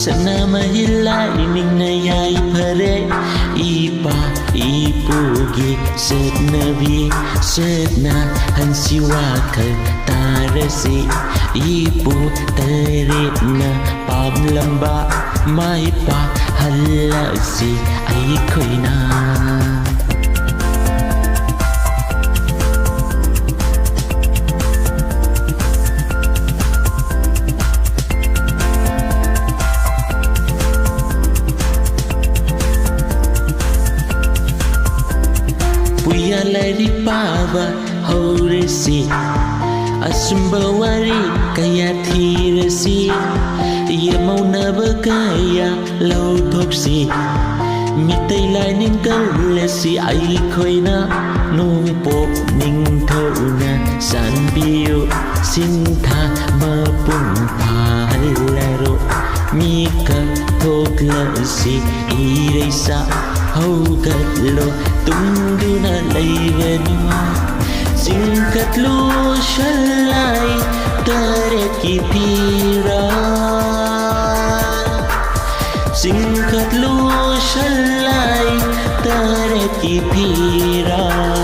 Sanamahi Lainingna Yaiphare-Enat Setna hansiwa tarasi Ipu taritna pamlamba Mai pa halasi Aikoina Puya lari paba hauresi Asumbawari kaya thirasi Iya mauna bagaya lau thopsi Mitai laining kalasi aikoina Nung pop ning thauna sanbiyo Sintha mapung pahalaro Mika thoklasi iresa Haugatlo tungduna laibanu Singkatlo shalai tareki pira Singkatlo shalai tareki pira